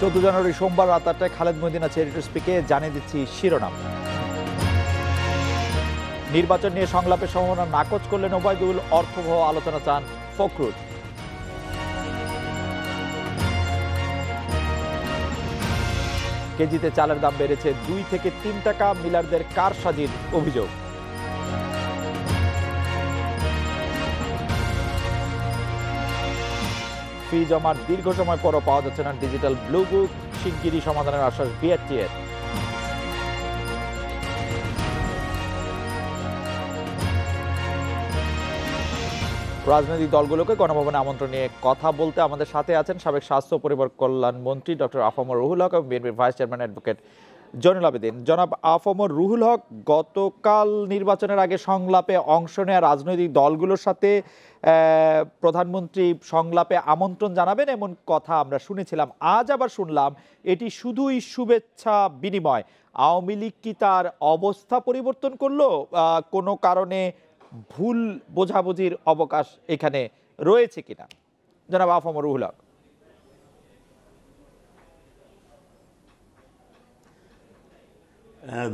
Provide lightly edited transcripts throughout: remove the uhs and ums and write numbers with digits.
জানুয়ারি সোমবার রাত ৮টায় খালেদ মহিউদ্দিন আছে এডিটর স্পিকে। জানিয়ে দিচ্ছি শিরোনাম। নির্বাচন নিয়ে সংলাপের সম্ভাবনা নাকচ করলেন ওবায়দুল, অর্থবহ আলোচনা চান ফখরুল। কেজিতে চালের দাম বেড়েছে ২ থেকে ৩ টাকা, মিলারদের কারসাজির অভিযোগ। ফি জমার দীর্ঘ সময় পরও পাওয়া যাচ্ছে না ডিজিটাল ব্লু বুক, শিগগিরই সমাধানের আশ্বাস বিআরটিএর। রাজনৈতিক দলগুলোকে গণভবনে আমন্ত্রণ নিয়ে কথা বলতে আমাদের সাথে আছেন সাবেক স্বাস্থ্য ও পরিবার কল্যাণ মন্ত্রী ডক্টর আফমর রুহুল হক এবং বিএনপির vice chairman advocate Zainul Abedin. জনাব আফমর রুহুল হক, গতকাল নির্বাচনের আগে সংলাপে অংশ নেওয়া রাজনৈতিক দলগুলোর সাথে প্রধানমন্ত্রী সংলাপে আমন্ত্রণ জানাবেন এমন কথা আমরা শুনেছিলাম। আজ আবার শুনলাম এটি শুধুই শুভেচ্ছা বিনিময়। আওয়ামী লীগ কি তার অবস্থা পরিবর্তন করলো? কোনো কারণে ভুল বোঝাবুঝির অবকাশ এখানে রয়েছে কিনা? জনাব আফমর রুহুল হক।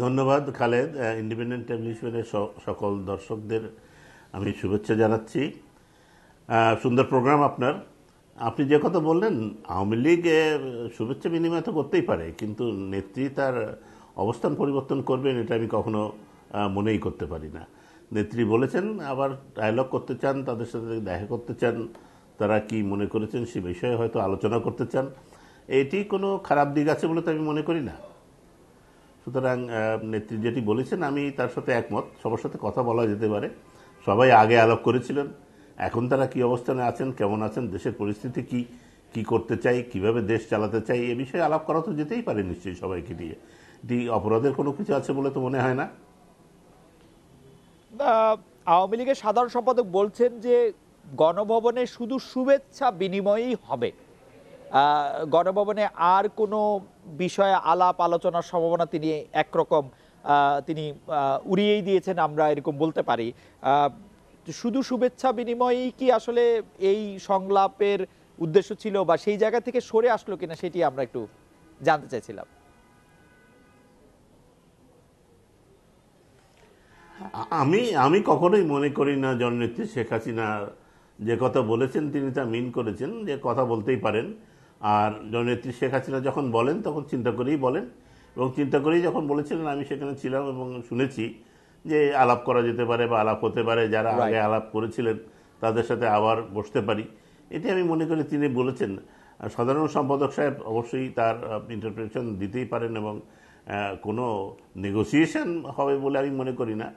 ধন্যবাদ খালেদ। ইন্ডিপেন্ডেন্ট টেলিভিশনের সকল দর্শকদের আমি শুভেচ্ছা জানাচ্ছি। সুন্দর প্রোগ্রাম আপনার। আপনি যে কথা বললেন, আওয়ামী লীগ শুভেচ্ছা বিনিময় তো করতেই পারে, কিন্তু নেত্রী তার অবস্থান পরিবর্তন করবেন এটা আমি কখনো মনেই করতে পারি না। নেত্রী বলেছেন আবার ডায়ালগ করতে চান, তাদের সাথে দেখা করতে চান, তারা কি মনে করেছেন সে বিষয়ে হয়তো আলোচনা করতে চান। এটি কোনো খারাপ দিক আছে বলে তো আমি মনে করি না। সুতরাং নেত্রী যেটি বলেছেন আমি তার সাথে একমত। সবার সাথে কথা বলা যেতে পারে। সবাই আগে আলাপ করেছিলেন, এখন তারা কি অবস্থানে আছেন, কেমন আছেন, দেশের পরিস্থিতি কি, কি করতে চাই, কিভাবে দেশ চালাতে চাই, এ বিষয়ে আলাপ করা তো যেতেই পারে নিশ্চয়ই সবাইকে দিয়ে। এটি অপরাধের কোনো কিছু আছে বলে তো মনে হয় না। আওয়ামী লীগের সাধারণ সম্পাদক বলছেন যে গণভবনে শুধু শুভেচ্ছা বিনিময়ই হবে, গণভবনে আর কোনো বিষয়ে আলাপ আলোচনার সম্ভাবনা তিনি একরকম তিনি উড়িয়েই দিয়েছেন, আমরা এরকম বলতে পারি। শুধু শুভেচ্ছা বিনিময়ই কি আসলে এই সংলাপের উদ্দেশ্য ছিল, বা সেই জায়গা থেকে সরে আসলো কিনা সেটি আমরা একটু জানতে চাইছিলাম। আমি কখনোই মনে করি না জননেত্রী শেখ হাসিনা যে কথা বলেছেন তিনি তা মিন করেছেন। যে কথা বলতেই পারেন, আর জননেত্রী শেখ হাসিনা যখন বলেন তখন চিন্তা করেই বলেন, এবং চিন্তা করেই যখন বলেছিলেন আমি সেখানে ছিলাম এবং শুনেছি যে আলাপ করা যেতে পারে বা আলাপ হতে পারে, যারা আগে আলাপ করেছিলেন তাদের সাথে আবার বসতে পারি, এটি আমি মনে করি তিনি বলেছেন। সাধারণ সম্পাদক সাহেব অবশ্যই তার ইন্টারপ্রিটেশন দিতেই পারেন, এবং কোনো নেগোসিয়েশন হবে বলে আমি মনে করি না।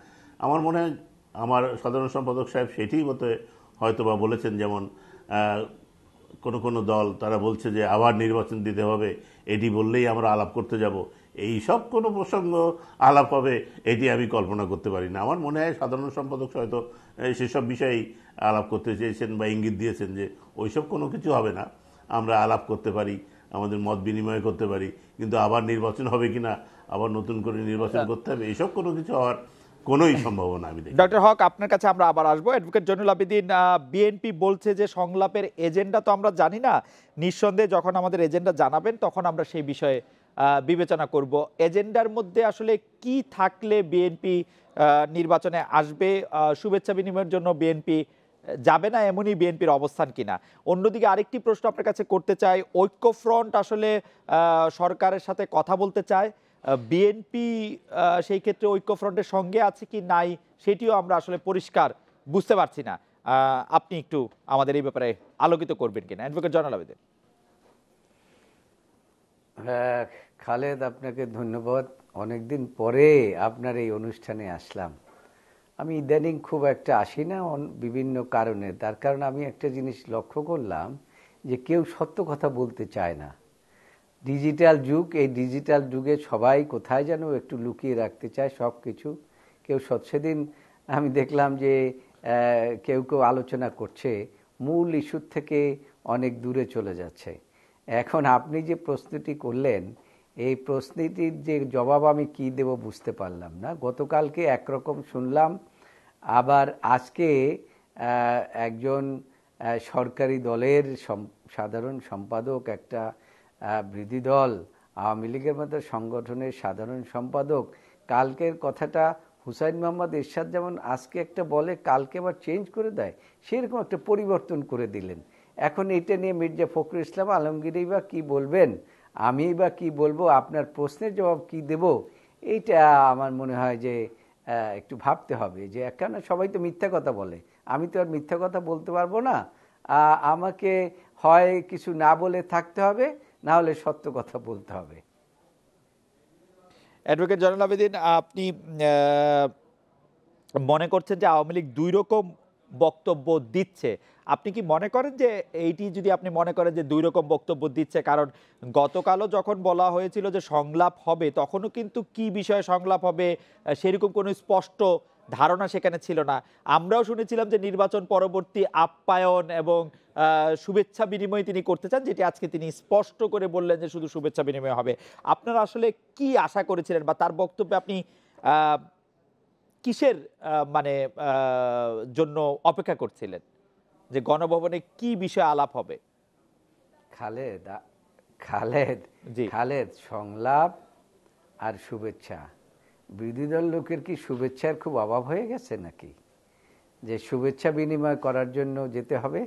আমার মনে হয় আমার সাধারণ সম্পাদক সাহেব সেটিই মতো হয়তো বা বলেছেন। যেমন কোনো দল তারা বলছে যে আবার নির্বাচন দিতে হবে, এটি বললেই আমরা আলাপ করতে যাব, এই সব কোনো প্রসঙ্গ আলাপ হবে এটি আমি কল্পনা করতে পারি না। আমার মনে হয় সাধারণ সম্পাদক হয়তো সেসব বিষয়েই আলাপ করতে চেয়েছেন বা ইঙ্গিত দিয়েছেন যে ওইসব কোনো কিছু হবে না, আমরা আলাপ করতে পারি, আমাদের মত বিনিময় করতে পারি, কিন্তু আবার নির্বাচন হবে কিনা, আবার নতুন করে নির্বাচন করতে হবে, এইসব কোনো কিছু হওয়ার কোনোই সম্ভাবনা আমি দেখি। ডক্টর হক, আপনার কাছে আমরা আবার আসবো। অ্যাডভোকেট জয়নুল আবেদিন, বিএনপি বলছে যে সংলাপের এজেন্ডা তো আমরা জানি না, নিঃসন্দেহে যখন আমাদের এজেন্ডা জানাবেন তখন আমরা সেই বিষয়ে বিবেচনা করব। এজেন্ডার মধ্যে আসলে কি থাকলে বিএনপি নির্বাচনে আসবে? শুভেচ্ছা বিনিময়ের জন্য বিএনপি যাবে না, এমনই বিএনপির অবস্থান কিনা? অন্যদিকে আরেকটি প্রশ্ন আপনার কাছে করতে চাই, ঐক্যফ্রন্ট আসলে সরকারের সাথে কথা বলতে চায়, বিএনপি সেই ক্ষেত্রে ঐক্যফ্রন্টের সঙ্গে আছে কি নাই সেটিও আমরা আসলে পরিষ্কার বুঝতে পারছি না। আপনি একটু আমাদের এই ব্যাপারে আলোকিত করবেন কিনা, অ্যাডভোকেট জয়নুল আবেদিন? খালেদ, আপনাকে ধন্যবাদ। অনেকদিন পরে আপনার এই অনুষ্ঠানে আসলাম। আমি ইদানিং খুব একটা আসি না বিভিন্ন কারণে। তার কারণ আমি একটা জিনিস লক্ষ্য করলাম যে কেউ সত্য কথা বলতে চায় না। ডিজিটাল যুগ, এই ডিজিটাল যুগে সবাই কোথায় যেন একটু লুকিয়ে রাখতে চায় সব কিছু। কেউ সেদিন আমি দেখলাম যে কেউ আলোচনা করছে, মূল ইস্যুর থেকে অনেক দূরে চলে যাচ্ছে। এখন আপনি যে প্রশ্নটি করলেন, এই প্রশ্নটির যে জবাব আমি কি দেব বুঝতে পারলাম না। গতকালকে একরকম শুনলাম, আবার আজকে একজন সরকারি দলের সাধারণ সম্পাদক একটা বিরোধী দল আওয়ামী লীগের মতো সংগঠনের সাধারণ সম্পাদক কালকের কথাটা হুসাইন মোহাম্মদ এরশাদ যেমন আজকে একটা বলে কালকে আবার চেঞ্জ করে দেয়, সেরকম একটা পরিবর্তন করে দিলেন। এখন এটা নিয়ে মির্জা ফখরুল ইসলাম আলমগীরই বা কী বলবেন, আমি বা কি বলবো, আপনার প্রশ্নের জবাব কি দেব, এইটা আমার মনে হয় যে একটু ভাবতে হবে। যে কেন সবাই তো মিথ্যা কথা বলে, আমি তো আর মিথ্যা কথা বলতে পারবো না। আমাকে হয় কিছু না বলে থাকতে হবে, না হলে সত্য কথা বলতে হবে। অ্যাডভোকেট জয়নুল আবেদিন, আপনি মনে করছেন যে আওয়ামী লীগ দুই রকম বক্তব্য দিচ্ছে। আপনি কি মনে করেন যে এইটি যদি আপনি মনে করেন যে দুই রকম বক্তব্য দিচ্ছে, কারণ গতকালও যখন বলা হয়েছিল যে সংলাপ হবে তখনও কিন্তু কি বিষয়ে সংলাপ হবে সেরকম কোনো স্পষ্ট ধারণা সেখানে ছিল না। আমরাও শুনেছিলাম যে নির্বাচন পরবর্তী আপ্যায়ন এবং শুভেচ্ছা বিনিময় তিনি করতে চান, যেটি আজকে তিনি স্পষ্ট করে বললেন যে শুধু শুভেচ্ছা বিনিময় হবে। আপনারা আসলে কি আশা করেছিলেন বা তার বক্তব্যে আপনি কিসের মানে জন্য অপেক্ষা করছিলেন, যে গণভবনে কি বিষয়ে আলাপ হবে? খালেদ খালেদ জি, খালেদ সংলাপ আর শুভেচ্ছা, বিরোধী দল লোকের কি শুভেচ্ছার খুব অভাব হয়ে গেছে নাকি যে শুভেচ্ছা বিনিময় করার জন্য যেতে হবে?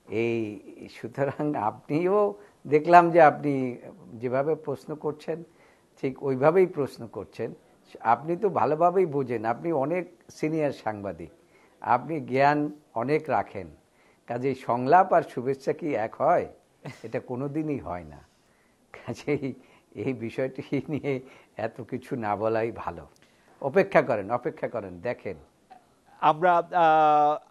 এই সুতরাং আপনিও দেখলাম যে আপনি যেভাবে প্রশ্ন করছেন ঠিক ওইভাবেই প্রশ্ন করছেন। আপনি তো ভালোভাবেই বোঝেন, আপনি অনেক সিনিয়র সাংবাদিক, আপনি জ্ঞান অনেক রাখেন। কাজেই সংলাপ আর শুভেচ্ছা কি এক হয়? এটা কোনো দিনই হয় না। কাজেই এই বিষয়টি নিয়ে এত কিছু না বলাই ভালো। অপেক্ষা করেন দেখেন। আমরা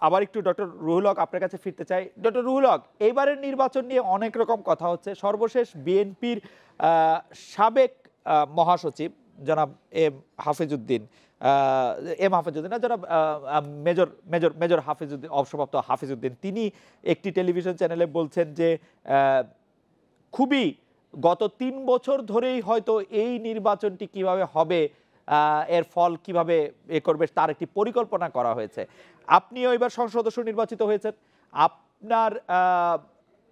আবার একটু ডক্টর রুহুল হক আপনার কাছে ফিরতে চাই। ডক্টর রুহুল হক, এইবারের নির্বাচন নিয়ে অনেক রকম কথা হচ্ছে। সর্বশেষ বিএনপির সাবেক মহাসচিব জনাব এম হাফিজউদ্দিন না, জনাব মেজর মেজর মেজর হাফিজউদ্দিন, অবসরপ্রাপ্ত হাফিজউদ্দিন, তিনি একটি টেলিভিশন চ্যানেলে বলছেন যে খুবই গত ৩ বছর ধরেই হয়তো এই নির্বাচনটি কিভাবে হবে, এর ফল কিভাবে করবে তার একটি পরিকল্পনা করা হয়েছে। আপনিও এবার সংসদ সদস্য নির্বাচিত হয়েছেন। আপনার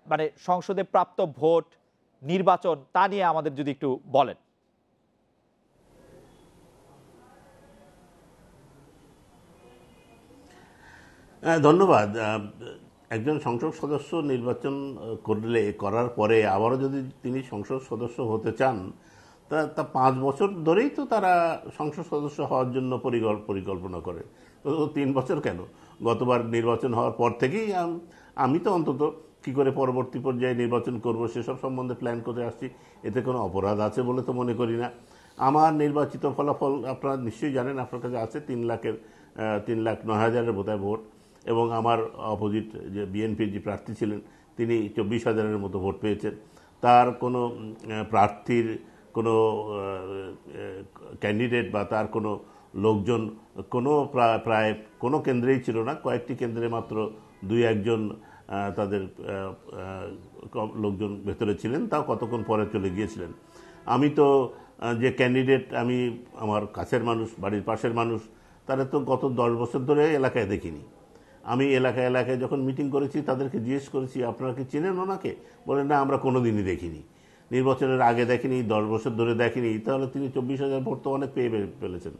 মানে সংসদে প্রাপ্ত ভোট, নির্বাচন, তা নিয়ে আমাদের যদি একটু বলেন। ধন্যবাদ। একজন সংসদ সদস্য নির্বাচন করার পরে আবারও যদি তিনি সংসদ সদস্য হতে চান, তা 5 বছর ধরেই তো তারা সংসদ সদস্য হওয়ার জন্য পরিকল্পনা করে। তো 3 বছর কেন? গতবার নির্বাচন হওয়ার পর থেকেই আমি তো অন্তত কি করে পরবর্তী পর্যায়ে নির্বাচন করব সেসব সম্বন্ধে প্ল্যান করে আসছি। এতে কোনো অপরাধ আছে বলে তো মনে করি না। আমার নির্বাচিত ফলাফল আপনারা নিশ্চয়ই জানেন, আপনার কাছে আছে। 3,09,000 বোধহয় ভোট, এবং আমার অপোজিট যে বিএনপির যে প্রার্থী ছিলেন তিনি 24,000-এর মতো ভোট পেয়েছেন। তার কোনো প্রার্থীর কোনো ক্যান্ডিডেট বা তার কোনো লোকজন প্রায় কোনো কেন্দ্রেই ছিল না। কয়েকটি কেন্দ্রে মাত্র 2-1 জন তাদের লোকজন ভেতরে ছিলেন, তাও কতক্ষণ পরে চলে গিয়েছিলেন। আমি তো যে ক্যান্ডিডেট, আমি আমার কাছের মানুষ, বাড়ির পাশের মানুষ, তারা তো গত 10 বছর ধরে এলাকায় দেখিনি। আমি এলাকায় যখন মিটিং করেছি তাদেরকে জিজ্ঞেস করেছি, আপনারা কি চেনেন ওনাকে? বলেন না, আমরা কোনো দিনই দেখিনি, নির্বাচনের আগে দেখিনি, 10 বছর ধরে দেখিনি। তাহলে তিনি 24,000 ভোট তো অনেক পেয়ে ফেলেছেন।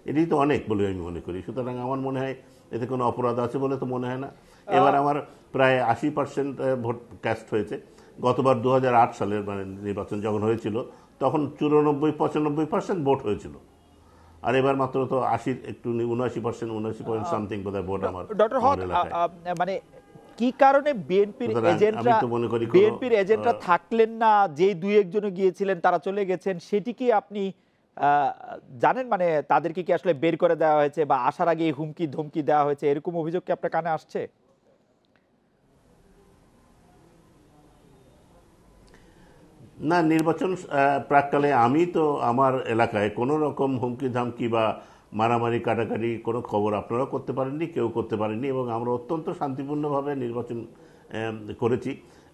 এটাই তো অনেক বলে আমি মনে করি। সুতরাং আমার মনে হয় এতে কোনো অপরাধ আছে বলে তো মনে হয় না। এবার আমার প্রায় 80% ভোট কাস্ট হয়েছে। গতবার 2008 সালের মানে নির্বাচন যখন হয়েছিল তখন 94-95% ভোট হয়েছিল, আর এবার মাত্র তো 80, একটু 79%, 79 সামথিং বোধহয় ভোট আমার ডক্টর হক, মানে কি কারণে বিএনপির এজেন্টরা থাকলেন না? যেই 2-1 জন গিয়েছিলেন তারা চলে গেছেন, সেটি কি আপনি জানেন? মানে তাদেরকে কি আসলে বের করে দেওয়া হয়েছে বা আসার আগে হুমকি ধমকি দেওয়া হয়েছে, এরকম অভিযোগ কি আপনার কানে আসছে? না, নির্বাচন প্রাককালে আমি তো আমার এলাকায় কোনো রকম হুমকি ধামকি বা মারামারি কাটাকাটি কোনো খবর আপনারাও করতে পারেননি, কেউ করতে পারেননি, এবং আমরা অত্যন্ত শান্তিপূর্ণভাবে নির্বাচন করেছি।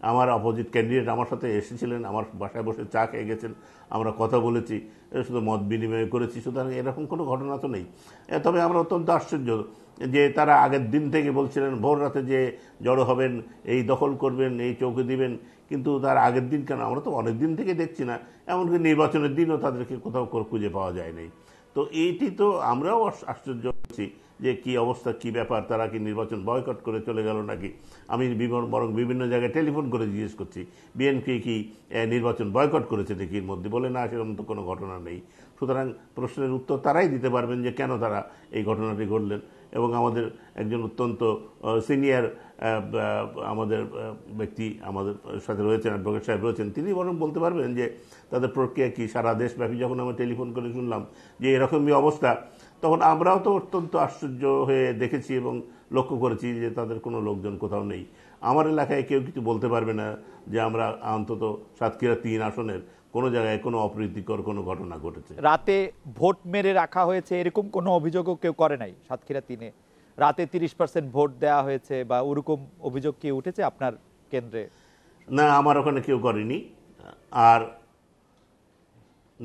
আমার অপোজিট ক্যান্ডিডেট আমার সাথে এসেছিলেন, আমার বাসায় বসে চা খেয়ে গেছেন, আমরা কথা বলেছি, শুধু মত বিনিময় করেছি, সুতরাং এরকম কোনো ঘটনা তো নেই। তবে আমরা অত্যন্ত আশ্চর্য যে তারা আগের দিন থেকে বলছিলেন ভোর রাতে যে জড়ো হবেন, এই দখল করবেন, এই চৌকি দিবেন, কিন্তু তার আগের দিন কেন আমরা তো অনেক দিন থেকে দেখছি না, এমনকি নির্বাচনের দিনও তাদেরকে কোথাও খুঁজে পাওয়া যায় নাই। তো এইটি তো আমরাও আশ্চর্য হচ্ছি যে কি অবস্থা, কি ব্যাপার, তারা কি নির্বাচন বয়কট করে চলে গেল নাকি। আমি বরং বিভিন্ন জায়গায় টেলিফোন করে জিজ্ঞেস করছি বিএনপি কি নির্বাচন বয়কট করেছে নাকি এর মধ্যে, বলে না সেরকম তো কোনো ঘটনা নেই। সুতরাং প্রশ্নের উত্তর তারাই দিতে পারবেন যে কেন তারা এই ঘটনাটি ঘটলেন। এবং আমাদের একজন অত্যন্ত সিনিয়র আমাদের ব্যক্তি আমাদের সাথে রয়েছেন, অ্যাডভোকেট সাহেব রয়েছেন, তিনি বরং বলতে পারবেন যে তাদের প্রক্রিয়া কি। সারা দেশব্যাপী যখন আমরা টেলিফোন করে শুনলাম যে এরকমই অবস্থা, তখন আমরাও তো অত্যন্ত আশ্চর্য হয়ে দেখেছি এবং লক্ষ্য করেছি যে তাদের কোনো লোকজন কোথাও নেই। আমার এলাকায় কেউ কিছু বলতে পারবে না যে আমরা অন্তত সাতক্ষীরা 3 আসনের কোনো জায়গায় কোনো অপ্রীতিকর কোনো ঘটনা ঘটেছে। রাতে ভোট মেরে রাখা হয়েছে এরকম কোনো অভিযোগও কেউ করে নাই সাতক্ষীরা 3-এ? রাতে 30% ভোট দেওয়া হয়েছে বা ওরকম অভিযোগ কি উঠেছে আপনার কেন্দ্রে? না, আমার ওখানে কেউ করেনি, আর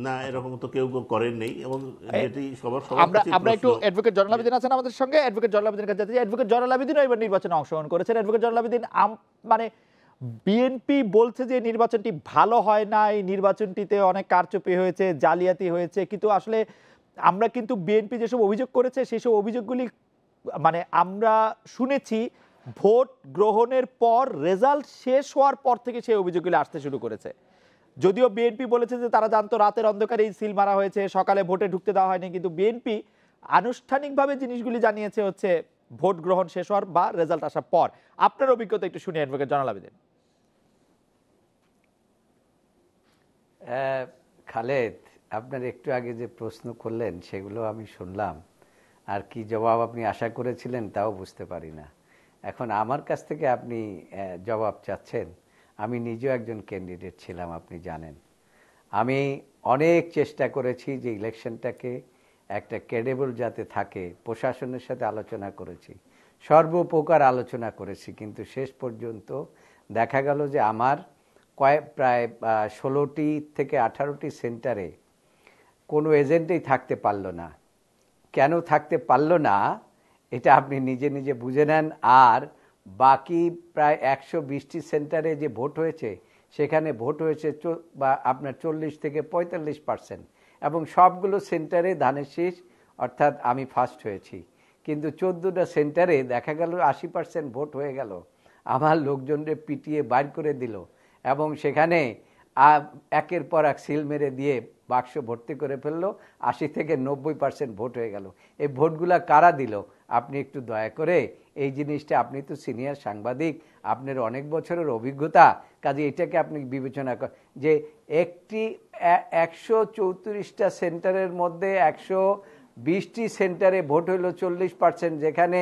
না এরকম তো কেউ করেন নেই। এবং যেটি সবার আমরা একটু অ্যাডভোকেট জয়নাল আবেদিন আছেন আমাদের সঙ্গে, অ্যাডভোকেট জয়নাল আবেদিনের কাছে যাচ্ছি। অ্যাডভোকেট জয়নাল আবেদিনও এবার নির্বাচনে অংশগ্রহণ করেছেন। অ্যাডভোকেট জয়নাল আবেদিন, মানে বিএনপি বলছে যে নির্বাচনটি ভালো হয় নাই, নির্বাচনটিতে অনেক কারচুপি হয়েছে, জালিয়াতি হয়েছে, কিন্তু আসলে আমরা কিন্তু বিএনপি যেসব অভিযোগ করেছে সেসব অভিযোগগুলি মানে আমরা শুনেছি ভোট গ্রহণের পর, রেজাল্ট শেষ হওয়ার পর থেকে সেই অভিযোগগুলি আসতে শুরু করেছে। যদিও বিএনপি বলেছে যে তারা জানতো রাতের অন্ধকারে এই সিল মারা হয়েছে, সকালে ভোটে ঢুকতে দেওয়া হয়নি, কিন্তু বিএনপি আনুষ্ঠানিকভাবে জিনিসগুলি জানিয়েছে হচ্ছে ভোট গ্রহণ শেষ হওয়ার বা রেজাল্ট আসার পর। আপনার অভিজ্ঞতা একটু শুনি অ্যাডভোকেট জয়নাল আবেদিন। খালেদ, আপনার একটু আগে যে প্রশ্ন করলেন সেগুলো আমি শুনলাম, আর কি জবাব আপনি আশা করেছিলেন তাও বুঝতে পারি না। এখন আমার কাছ থেকে আপনি জবাব চাচ্ছেন। আমি নিজেও একজন ক্যান্ডিডেট ছিলাম, আপনি জানেন। আমি অনেক চেষ্টা করেছি যে ইলেকশনটাকে একটা ক্রেডিবল যাতে থাকে, প্রশাসনের সাথে আলোচনা করেছি, সর্বপ্রকার আলোচনা করেছি, কিন্তু শেষ পর্যন্ত দেখা গেল যে আমার প্রায় 16টি থেকে 18টি সেন্টারে কোনো এজেন্টই থাকতে পারল না। কেন থাকতে পারল না এটা আপনি নিজে নিজে বুঝে নেন। আর বাকি প্রায় 120টি সেন্টারে যে ভোট হয়েছে সেখানে ভোট হয়েছে আপনার 40 থেকে 45%, এবং সবগুলো সেন্টারে ধানের শীষ, অর্থাৎ আমি ফার্স্ট হয়েছি। কিন্তু 14টা সেন্টারে দেখা গেল 80% ভোট হয়ে গেল, আমার লোকজনরে পিটিয়ে বাইর করে দিল, এবং সেখানে একের পর এক সিল মেরে দিয়ে বাক্স ভর্তি করে ফেললো, 80 থেকে 90% ভোট হয়ে গেল। এই ভোটগুলা কারা দিল? আপনি একটু দয়া করে এই জিনিসটা, আপনি তো সিনিয়র সাংবাদিক, আপনার অনেক বছরের অভিজ্ঞতা, কাজে এটাকে আপনি বিবেচনা করেন যে 134টা সেন্টারের মধ্যে 120টি সেন্টারে ভোট হইল 40%, যেখানে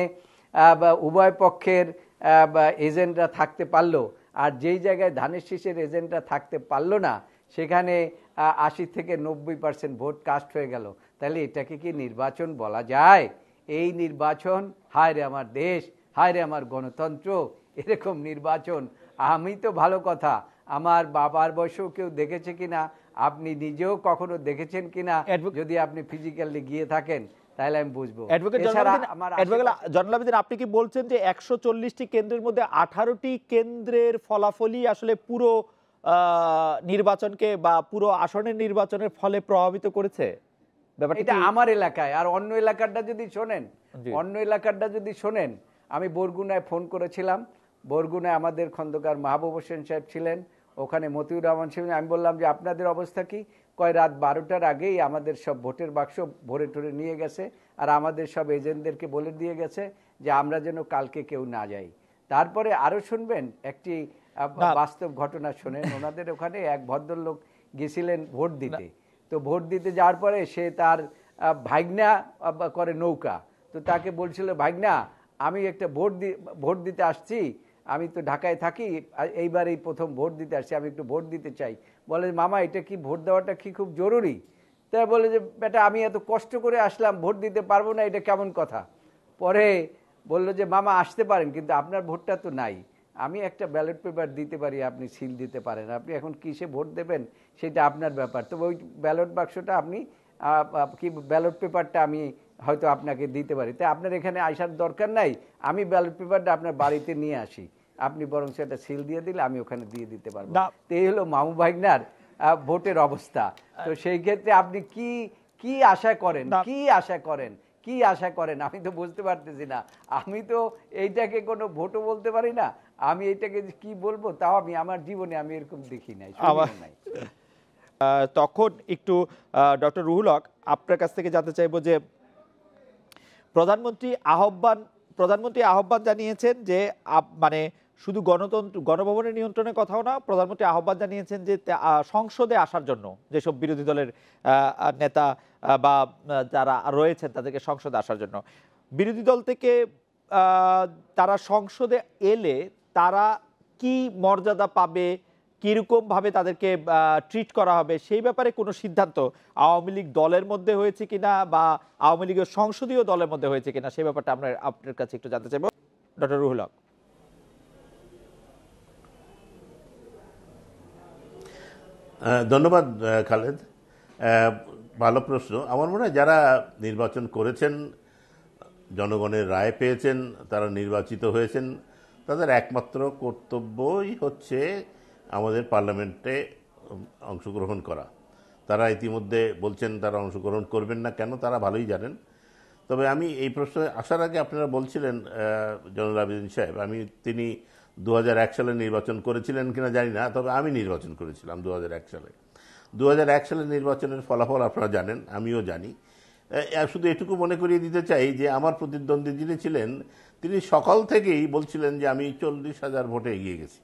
উভয় পক্ষের এজেন্টরা থাকতে পারলো, আর যেই জায়গায় ধানের শীষের এজেন্টরা থাকতে পারলো না সেখানে 80 থেকে 90% ভোট কাস্ট হয়ে গেল। তাহলে এটাকে কি নির্বাচন বলা যায়? এই নির্বাচন, হায় রে আমার দেশ, হায় রে আমার গণতন্ত্র, এরকম নির্বাচন আমি তো ভালো কথা, আমার বাবার বয়সেও কেউ দেখেছে কিনা, আপনি নিজেও কখনো দেখেছেন কিনা, যদি আপনি ফিজিক্যালি গিয়ে থাকেন তাহলে আমি বুঝবো। জয়নাল আবেদিন, আপনি কি বলছেন যে 140টি কেন্দ্রের মধ্যে 18টি কেন্দ্রের ফলাফলই আসলে পুরো নির্বাচনকে বা পুরো আসনের নির্বাচনের ফলে প্রভাবিত করেছে? এটা আমার এলাকায়। আর অন্য এলাকাটা যদি শোনেন, আমি বরগুনায় ফোন করেছিলাম, বরগুনায় আমাদের খন্দকার মাহবুব হোসেন সাহেব ছিলেন, ওখানে মতিউর রহমান ছিলেন। আমি বললাম যে আপনাদের অবস্থা কি? কয় রাত 12টার আগেই আমাদের সব ভোটের বাক্স ভরে টরে নিয়ে গেছে, আর আমাদের সব এজেন্টদেরকে বলে দিয়ে গেছে যে আমরা যেন কালকে কেউ না যাই। তারপরে আরো শুনবেন একটি বাস্তব ঘটনা শোনেন। ওনাদের ওখানে এক ভদ্রলোক গেছিলেন ভোট দিতে, তো ভোট দিতে যাওয়ার পরে সে তার ভাগনা করে নৌকা, তো তাকে বলছিল, ভাগনা আমি একটা ভোট দিতে আসছি, আমি তো ঢাকায় থাকি, এইবার এই প্রথম ভোট দিতে আসছি, আমি একটু ভোট দিতে চাই। বলে, মামা এটা কি ভোট দেওয়াটা কি খুব জরুরি? তাই বলে যে, বেটা আমি এত কষ্ট করে আসলাম, ভোট দিতে পারবো না, এটা কেমন কথা? পরে বললো যে, মামা আসতে পারেন কিন্তু আপনার ভোটটা তো নাই, আমি একটা ব্যালট পেপার দিতে পারি, আপনি সিল দিতে পারেন, আপনি এখন কিসে ভোট দেবেন সেটা আপনার ব্যাপার। তবে ওই ব্যালট বাক্সটা আপনি কি ব্যালট পেপারটা আমি হয়তো আপনাকে দিতে পারি, তাই আপনার এখানে আসার দরকার নাই, আমি ব্যালট পেপারটা আপনার বাড়িতে নিয়ে আসি, আপনি বরং সেটা সিল দিয়ে দিলে আমি ওখানে দিয়ে দিতে পারবো। তো এই হলো মামু ভাইগনার ভোটের অবস্থা। তো সেই ক্ষেত্রে আপনি কি কি আশা করেন, কি আশা করেন, কি আশা করেন আমি তো বুঝতে পারতেছি না। আমি তো এইটাকে কোনো ভোটও বলতে পারি না, আমি এইটাকে কি বলবো তাও আমি আমার জীবনে আমি এরকম দেখি নাই, শুনিও নাই। তখন একটু ডক্টর রুহুল হক আপনার কাছ থেকে জানতে চাইবো যে প্রধানমন্ত্রী আহ্বান জানিয়েছেন যে মানে শুধু গণভবনের নিয়ন্ত্রণের কথাও না, প্রধানমন্ত্রী আহ্বান জানিয়েছেন যে সংসদে আসার জন্য যেসব বিরোধী দলের নেতা বা যারা রয়েছেন তাদেরকে সংসদে আসার জন্য। বিরোধী দল থেকে তারা সংসদে এলে তারা কি মর্যাদা পাবে, কিরকম ভাবে তাদেরকে ট্রিট করা হবে, সেই ব্যাপারে কোনো সিদ্ধান্ত আওয়ামী লীগ দলের মধ্যে হয়েছে কিনা বা আওয়ামী লীগের সংসদীয় দলের মধ্যে হয়েছে কিনা সেই ব্যাপারটা আমরা আপনার কাছে একটু জানতে চাইব ডক্টর রুহুল হক। ধন্যবাদ খালেদ, ভালো প্রশ্ন। আমার মনে হয় যারা নির্বাচন করেছেন, জনগণের রায় পেয়েছেন, তারা নির্বাচিত হয়েছেন, তাদের একমাত্র কর্তব্যই হচ্ছে আমাদের পার্লামেন্টে অংশগ্রহণ করা। তারা ইতিমধ্যে বলছেন তারা অংশগ্রহণ করবেন না, কেন তারা ভালোই জানেন। তবে আমি এই প্রশ্নে আসার আগে আপনারা বলছিলেন জয়নুল আবেদিন সাহেব, তিনি 2001 সালে নির্বাচন করেছিলেন কিনা জানি না, তবে আমি নির্বাচন করেছিলাম 2001 সালে। 2001 সালের নির্বাচনের ফলাফল আপনারা জানেন, আমিও জানি। শুধু এটুকু মনে করিয়ে দিতে চাই যে আমার প্রতিদ্বন্দ্বী যিনি ছিলেন তিনি সকাল থেকেই বলছিলেন যে আমি 40,000 ভোটে এগিয়ে গেছি,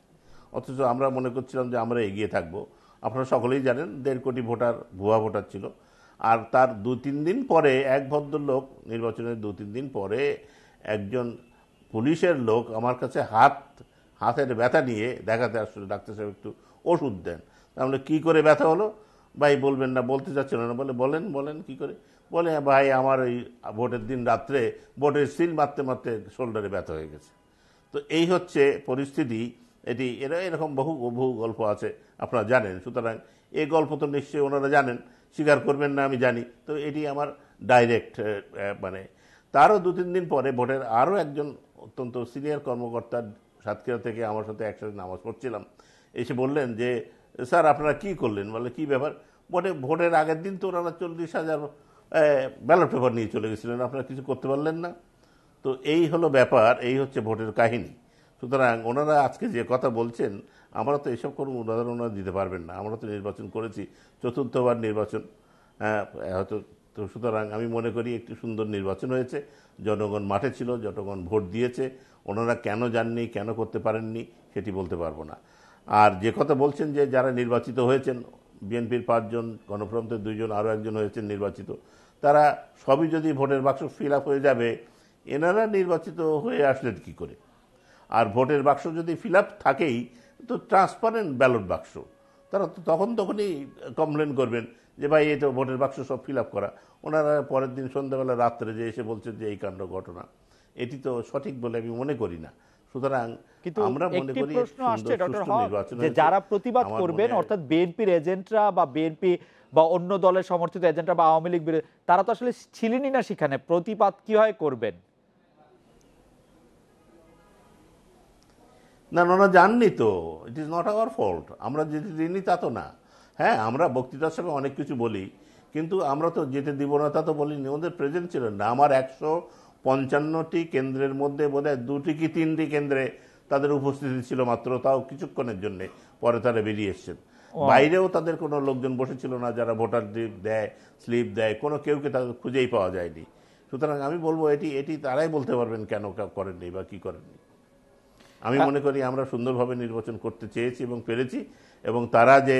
অথচ আমরা মনে করছিলাম যে আমরা এগিয়ে থাকবো। আপনারা সকলেই জানেন 1.5 কোটি ভোটার ভুয়া ভোটার ছিল। আর তার 2-3 দিন পরে এক ভদ্রলোক, নির্বাচনের 2-3 দিন পরে একজন পুলিশের লোক আমার কাছে হাতের ব্যথা নিয়ে দেখাতে আসলে, ডাক্তার সাহেব একটু ওষুধ দেন। তাহলে কি করে ব্যথা হলো ভাই বলবেন না, বলতে চাচ্ছিল না, বলে বলেন কি করে, বলে ভাই আমার ওই ভোটের দিন রাত্রে ভোটের সিল মারতে মারতে শোল্ডারে ব্যথা হয়ে গেছে। তো এই হচ্ছে পরিস্থিতি। এরকম বহু গল্প আছে, আপনারা জানেন। সুতরাং এই গল্প তো নিশ্চয়ই ওনারা জানেন, স্বীকার করবেন না আমি জানি। তো এটি আমার ডাইরেক্ট মানে তারও 2-3 দিন পরে ভোটের আরও একজন অত্যন্ত সিনিয়র কর্মকর্তা সাতক্ষীরা থেকে আমার সাথে একসাথে নামাজ পড়ছিলাম, এসে বললেন যে স্যার আপনারা কি করলেন। বলে কি ব্যাপার, ভোটের আগের দিন তো ওনারা 40,000 ব্যালট পেপার নিয়ে চলে গেছিলেন, আপনারা কিছু করতে পারলেন না। তো এই হলো ব্যাপার, এই হচ্ছে ভোটের কাহিনী। সুতরাং ওনারা আজকে যে কথা বলছেন, আমরা তো এসব কোনো উদাহরণ ওনারা দিতে পারবেন না। আমরা তো নির্বাচন করেছি, 4র্থবার নির্বাচন, হয়তো। তো সুতরাং আমি মনে করি একটি সুন্দর নির্বাচন হয়েছে, জনগণ মাঠে ছিল, জনগণ ভোট দিয়েছে। ওনারা কেন যাননি, কেন করতে পারেননি সেটি বলতে পারবো না। আর যে কথা বলছেন যে যারা নির্বাচিত হয়েছেন, বিএনপির 5 জন, গণফ্রন্টের 2 জন, আরও একজন হয়েছেন নির্বাচিত, তারা সবই যদি ভোটের বাক্স ফিল আপ হয়ে যাবে, এনারা নির্বাচিত হয়ে আসলেন কি করে? আর ভোটের বাক্স যদি ফিল আপ থাকেই তো ট্রান্সপারেন্ট ব্যালট বাক্স, তারা তো তখনই কমপ্লেন করবেন যে ভাই এটা ভোটের বাক্স সব ফিল আপ করা। ওনারা পরের দিন সন্ধ্যাবেলা রাত্রে যে এসে বলছেন যে এই কাণ্ড ঘটনা, এটি তো সঠিক বলে আমি মনে করি না। সুতরাং আমরা মনে করি প্রশ্ন আসছে ডক্টর হক যে যারা প্রতিবাদ করবেন, অর্থাৎ বিএনপির এজেন্টরা বা বিএনপি বা অন্য দলের সমর্থিত এজেন্টরা বা আওয়ামী লীগ, তারা তো আসলে ছিলেনই না সেখানে, প্রতিবাদ কি হয় করবেন? না, ওনারা জাননি তো, it is not our fault. আমরা যেতে দিইনি তা তো না। হ্যাঁ, আমরা বক্তৃতার সময় অনেক কিছু বলি, কিন্তু আমরা তো যেতে দিব না তা তো বলিনি। ওদের প্রেজেন্ট ছিলেন না। আমার 155টি কেন্দ্রের মধ্যে বোধহয় 2টি কি 3টি কেন্দ্রে তাদের উপস্থিতি ছিল মাত্র, তাও কিছুক্ষণের জন্য, পরে তারা বেরিয়ে এসছেন। বাইরেও তাদের কোনো লোকজন বসেছিল না যারা ভোটার স্লিপ দেয়, কোনো কেউকে তাদের খুঁজেই পাওয়া যায়নি। সুতরাং আমি বলবো এটি তারাই বলতে পারবেন কেন করেননি বা কি করেননি। আমি মনে করি আমরা সুন্দরভাবে নির্বাচন করতে চেয়েছি এবং পেরেছি, এবং তারা যে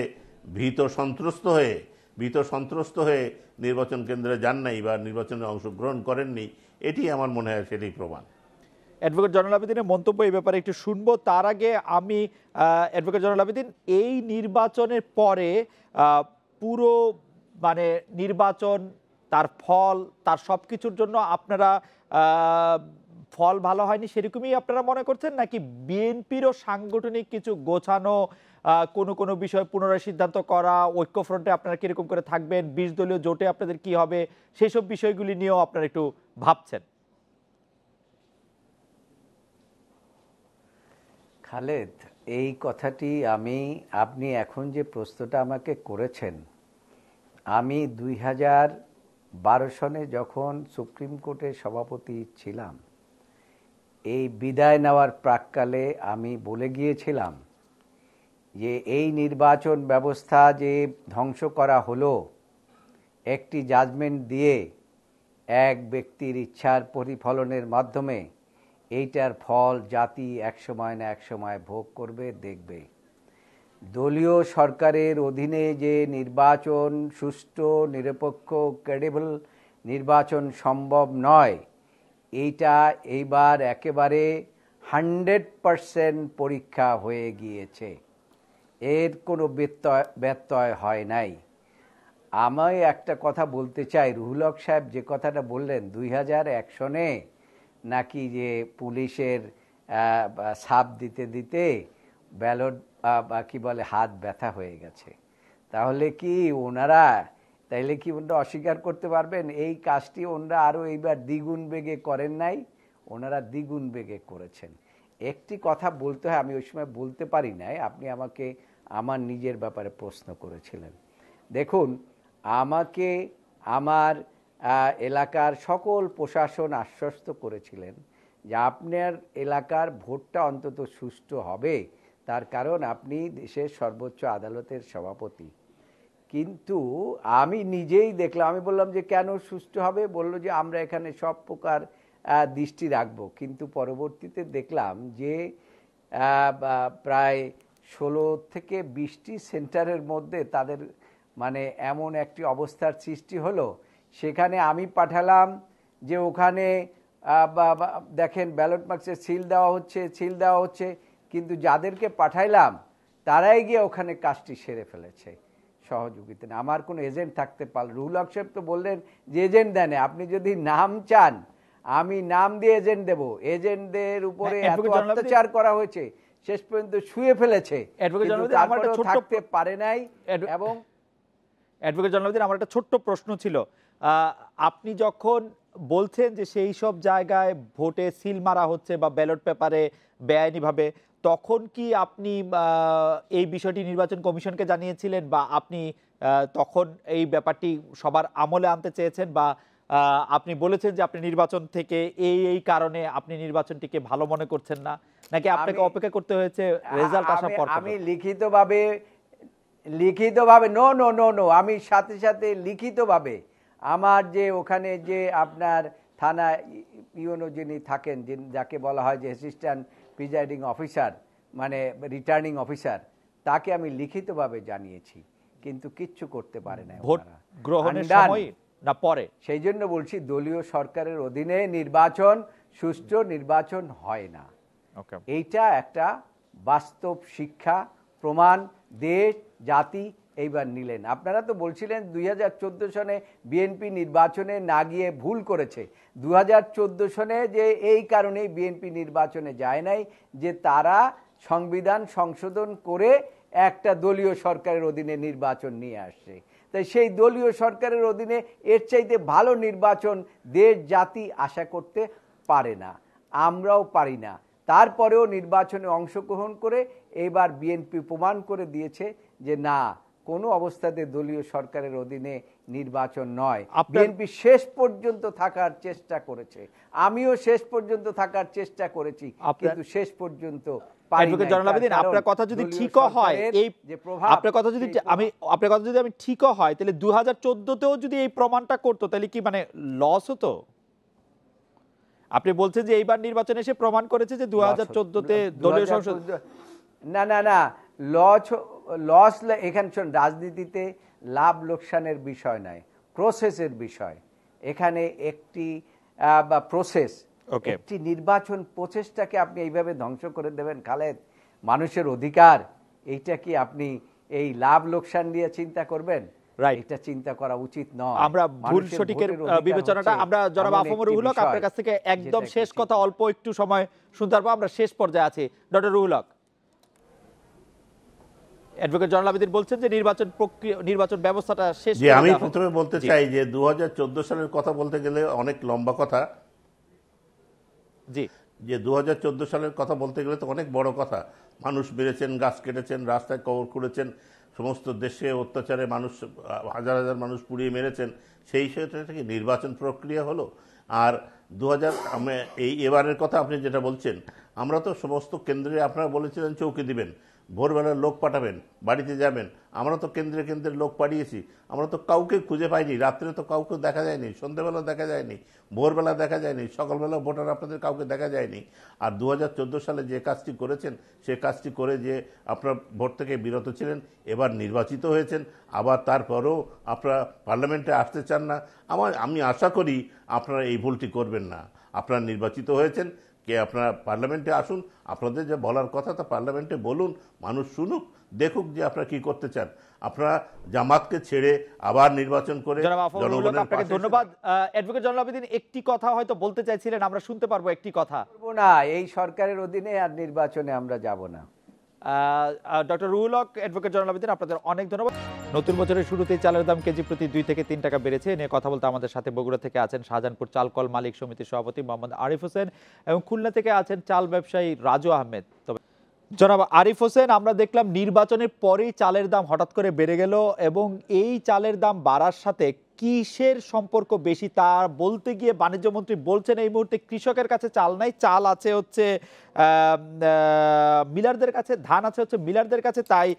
ভীত সন্ত্রস্ত হয়ে নির্বাচন কেন্দ্রে যান নাই বা নির্বাচনে অংশগ্রহণ করেননি, এটি আমার মনে হয় সেটাই প্রমাণ। অ্যাডভোকেট জয়নুল আবেদিনের মন্তব্য এই ব্যাপারে একটু শুনবো। তার আগে আমি অ্যাডভোকেট জয়নুল আবেদিন, এই নির্বাচনের পরে পুরো মানে নির্বাচন, তার ফল, তার সবকিছুর জন্য আপনারা ফল ভালো হয়নি সেরকমই আপনারা মনে করছেন, নাকি বিএনপিরও সাংগঠনিক কিছু গোছানো কোনো কোনো বিষয় পুনরায় সিদ্ধান্ত করা, ঐক্যফ্রন্টে আপনারা কিরকম করে থাকবেন, 20 দলীয় জোটে আপনাদের কি হবে, সেই সব বিষয়গুলি নিয়েও আপনারা একটু ভাবছেন? খালেদ, এই কথাটি আপনি এখন যে প্রশ্নটা আমাকে করেছেন, আমি 2012 সনে যখন সুপ্রিম কোর্টের সভাপতি ছিলাম, এই বিদায় নেওয়ার প্রাক্কালে আমি বলে গিয়েছিলাম যে এই নির্বাচন ব্যবস্থা যে ধ্বংস করা হলো একটি জাজমেন্ট দিয়ে, এক ব্যক্তির ইচ্ছার প্রতিফলনের মাধ্যমে, এইটার ফল জাতি একসময় না একসময় ভোগ করবে, দেখবে। দলীয় সরকারের অধীনে যে নির্বাচন সুষ্ঠু, নিরপেক্ষ, ক্রেডিবল নির্বাচন সম্ভব নয়, এইটা এইবার একেবারে 100% পরীক্ষা হয়ে গিয়েছে। এর কোনো ব্যত্যয় হয় নাই। আমি একটা কথা বলতে চাই, রুহুল হক সাহেব যে কথাটা বললেন 2001 সনে নাকি যে পুলিশের ছাপ দিতে দিতে ব্যালট কি বলে হাত ব্যথা হয়ে গেছে, তাহলে কি ওনারা অস্বীকার করতে পারবেন এই কাজটি ওনারা আরও এইবার দ্বিগুণ বেগে করেন নাই? ওনারা দ্বিগুণ বেগে করেছেন। একটি কথা বলতে হয়, আমি ওই সময় বলতে পারি নাই, আপনি আমাকে আমার নিজের ব্যাপারে প্রশ্ন করেছিলেন। দেখুন, আমাকে আমার এলাকার সকল প্রশাসন আশ্বস্ত করেছিলেন যে আপনার এলাকার ভোটটা অন্তত সুষ্ঠু হবে, তার কারণ আপনি দেশের সর্বোচ্চ আদালতের সভাপতি। কিন্তু আমি নিজেই দেখলাম, আমি বললাম যে কেন সুষ্ঠু হবে, বলল যে আমরা এখানে সব প্রকার দৃষ্টি রাখব। কিন্তু পরবর্তীতে দেখলাম যে প্রায় 16 থেকে 20টি সেন্টারের মধ্যে তাদের মানে এমন একটি অবস্থার সৃষ্টি হলো, সেখানে আমি পাঠালাম যে ওখানে দেখেন ব্যালট বাক্সে সিল দেওয়া হচ্ছে, কিন্তু যাদেরকে পাঠাইলাম তারাই গিয়ে ওখানে কাজটি সেরে ফেলেছে সহযোগিতা। আমার কোনো এজেন্ট থাকতে পারল। রুহুল হক সাহেব তো বললেন যে এজেন্ট দেন, আপনি যদি নাম চান আমি নাম দিয়ে এজেন্ট দেব। এজেন্টদের উপরে এত অত্যাচার করা হয়েছে, শেষ পর্যন্ত শুয়ে ফেলেছে, থাকতে পারে নাই। এবং অ্যাডভোকেট জনালউদ্দিন, আমার একটা ছোট্ট প্রশ্ন ছিল, আপনি যখন বলছেন যে সেই সব জায়গায় ভোটে সিল মারা হচ্ছে বা ব্যালট পেপারে বেআইনিভাবে, তখন কি আপনি এই বিষয়টি নির্বাচন কমিশনকে জানিয়েছিলেন, বা আপনি তখন এই ব্যাপারটি সবার আমলে আনতে চেয়েছেন, বা আপনি বলেছেন যে আপনি নির্বাচন থেকে এই কারণে আপনি নির্বাচনটিকে ভালো মনে করছেন না, নাকি আপনাকে অপেক্ষা করতে হয়েছে রেজাল্ট আসার পর? আমি লিখিতভাবে নো আমি সাথে সাথে লিখিতভাবে আমার যে ওখানে যে আপনার থানা ইউনো যিনি থাকেন, যাকে বলা হয় যে অ্যাসিস্ট্যান্ট প্রিজাইডিং অফিসার, মানে রিটার্নিং অফিসার, তাকে আমি লিখিতভাবে জানিয়েছি, কিন্তু কিচ্ছু করতে পারে না। ভোট গ্রহণের সময় না পরে? সেই জন্য বলছি দলীয় সরকারের অধীনে নির্বাচন সুষ্ঠু নির্বাচন হয় না। এইটা একটা বাস্তব শিক্ষা প্রমাণ দেশ জাতি এইবার নিলেন। আপনারা তো বলছিলেন 2014 সনে বিএনপি নির্বাচনে না গিয়ে ভুল করেছে। 2014 সনে যে এই কারণেই বিএনপি নির্বাচনে যায় নাই যে তারা সংবিধান সংশোধন করে একটা দলীয় সরকারের অধীনে নির্বাচন নিয়ে আসছে। তাই সেই দলীয় সরকারের অধীনে এর চাইতে ভালো নির্বাচন দেশ জাতি আশা করতে পারে না, আমরাও পারি না। তারপরেও নির্বাচনে অংশগ্রহণ করে এবার বিএনপি প্রমাণ করে দিয়েছে যে না, কোনো অবস্থাতে দলীয় সরকারের অধীনে নির্বাচন নয়। বিএনপি শেষ পর্যন্ত থাকার চেষ্টা করেছে, আমিও শেষ পর্যন্ত থাকার চেষ্টা করেছি, কিন্তু শেষ পর্যন্ত আপনার কথা যদি ঠিক হয়, আপনার কথা যদি আমি ঠিক হয়, তাহলে 2014তেও যদি এই প্রমাণটা করতো তাহলে কি মানে লস হতো? আপনি বলছেন যে এইবার নির্বাচনে এসে প্রমাণ করেছে যে 2014তে দলীয় সংসদ না লস। এখানে রাজনীতিতে লাভ লোকসানের বিষয় নয়, প্রসেসের বিষয়। এখানে একটি প্রসেস, একটি নির্বাচন প্রসেসটাকে আপনি এইভাবে ধ্বংস করে দেবেন খালেদ, মানুষের অধিকার, এইটা কি আপনি এই লাভ লোকসান দিয়ে চিন্তা করবেন? Right. এটা চিন্তা করা উচিত নয়। আমরা ভুল মানুষের সঠিকের ভোটের অধিকার বিবেচনাটা হচ্ছে আমরা জনাব এমন আফমর একটি রুহুল হক বিষয় আপনার কাছ থেকে একদম যেটা শেষ একটি কথা, অল্প একটু সময় শুনতে পারবো, আমরা শেষ পর্যায়ে আছি। ডক্টর রুহুল হক, অ্যাডভোকেট জয়নুল আবেদিন বলছেন যে নির্বাচন প্রক্রিয়া, নির্বাচন ব্যবস্থাটা শেষ যে করে আমি দেওয়া হোক। প্রথমে বলতে জি, চাই যে 2014 সালের কথা বলতে গেলে অনেক লম্বা কথা, জি, যে 2014 সালের কথা বলতে গেলে তো অনেক বড় কথা। মানুষ মেরেছেন, গাছ কেটেছেন, রাস্তায় কবর করেছেন, সমস্ত দেশে অত্যাচারে মানুষ হাজার হাজার মানুষ পুড়িয়ে মেরেছেন, সেই সেটা কি নির্বাচন প্রক্রিয়া হলো? আর 2000 এই এবারের কথা আপনি যেটা বলছেন, আমরা তো সমস্ত কেন্দ্রে আপনারা বলেছিলেন চৌকি দিবেন, ভোরবেলার লোক পাঠাবেন, বাড়িতে যাবেন। আমরা তো কেন্দ্রে কেন্দ্রে লোক পাঠিয়েছি, আমরা তো কাউকে খুঁজে পাইনি। রাত্রে তো কাউকে দেখা যায়নি, সন্ধ্যেবেলা দেখা যায়নি, ভোরবেলা দেখা যায়নি, সকালবেলা ভোটার আপনাদের কাউকে দেখা যায়নি। আর 2014 সালে যে কাজটি করেছেন, সে কাজটি করে যে আপনারা ভোট থেকে বিরত ছিলেন, এবার নির্বাচিত হয়েছেন, আবার তারপরেও আপনারা পার্লামেন্টে আসতে চান না। আমি আশা করি আপনারা এই ভুলটি করবেন না। আপনারা নির্বাচিত হয়েছেন, কে আপনারা পার্লামেন্টে আসুন, আপনাদের যে বলার কথা তা পার্লামেন্টে বলুন, মানুষ শুনুক, দেখুক যে আপনারা কি করতে চান। আপনারা জামাতকে ছেড়ে আবার নির্বাচন করে জনাব আফমর রুহুল হক, জনগণের আপনাকে পাশে ধন্যবাদ। অ্যাডভোকেট জয়নুল আবেদিন একটি কথা হয়তো বলতে চাইছিলেন, আমরা শুনতে পারবো একটি কথা। করব না, এই সরকারের অধীনে আর নির্বাচনে আমরা যাব না। ডক্টর রুহুল হক, অ্যাডভোকেট জয়নুল আবেদিন, আপনাদের অনেক ধন্যবাদ। নতুন বছরের শুরুতেই চালের দাম কেজি প্রতি 2 থেকে 3 টাকা বেড়েছে। এ নিয়ে কথা বলতে আমাদের সাথে বগুড়া থেকে আছেন শাহজাহানপুর চাল কল মালিক সমিতির সভাপতি মোহাম্মদ আরিফ হোসেন, এবং খুলনা থেকে আছেন চাল ব্যবসায়ী রাজু আহমেদ। তবে জনাব আরিফ হোসেন, আমরা দেখলাম নির্বাচনের পরেই চালের দাম হঠাৎ করে বেড়ে গেল, এবং এই চালের দাম বাড়ার সাথে কিসের সম্পর্ক বেশি তা বলতে গিয়ে বাণিজ্যমন্ত্রী বলছেন এই মুহূর্তে কৃষকের কাছে চাল নাই, চাল আছে হচ্ছে মিলারদের কাছে, ধান আছে হচ্ছে মিলারদের কাছে, তাই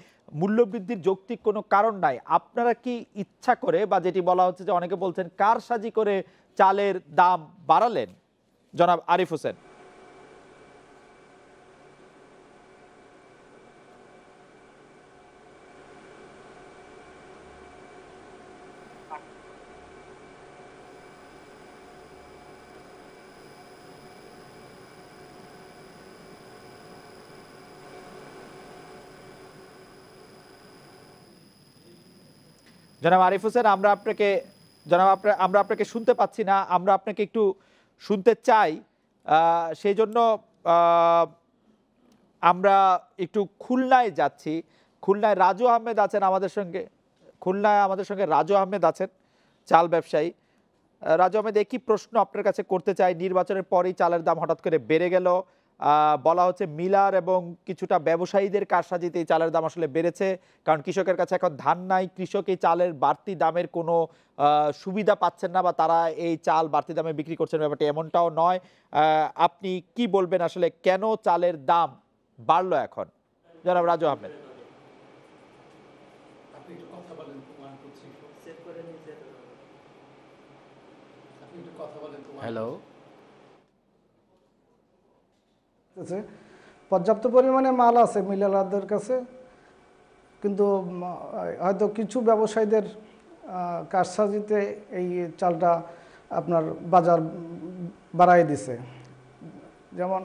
মূল্যবৃদ্ধির যৌক্তিক কোনো কারণ নাই। আপনারা কি ইচ্ছা করে, বা যেটি বলা হচ্ছে যে অনেকে বলছেন কারসাজি করে চালের দাম বাড়ালেন? জনাব আরিফ হোসেন। জনাব আরিফ হোসেন, আমরা আপনাকে শুনতে পাচ্ছি না, আমরা আপনাকে একটু শুনতে চাই। সেই জন্য আমরা একটু খুলনায় যাচ্ছি। খুলনায় রাজু আহমেদ আছেন আমাদের সঙ্গে, রাজু আহমেদ আছেন, চাল ব্যবসায়ী। রাজু আহমেদ, একই প্রশ্ন আপনার কাছে করতে চাই। নির্বাচনের পরেই চালের দাম হঠাৎ করে বেড়ে গেল, বলা হচ্ছে মিলার এবং কিছুটা ব্যবসায়ীদের কারসাজিতে এই চালের দাম আসলে বেড়েছে, কারণ কৃষকের কাছে এখন ধান নাই, কৃষক এই চালের বাড়তি দামের কোনো সুবিধা পাচ্ছেন না, বা তারা এই চাল বাড়তি দামে বিক্রি করছেন, ব্যাপারটা এমনটাও নয়। আপনি কি বলবেন আসলে কেন চালের দাম বাড়লো এখন, জনাব রাজু আহমেদ? হ্যালো, পর্যাপ্ত পরিমাণে মাল আছে মিলারদের কাছে, কিন্তু হয়তো কিছু ব্যবসায়ীদের কারসাজিতে এই চালটা আপনার বাজার বাড়াই দিছে, যেমন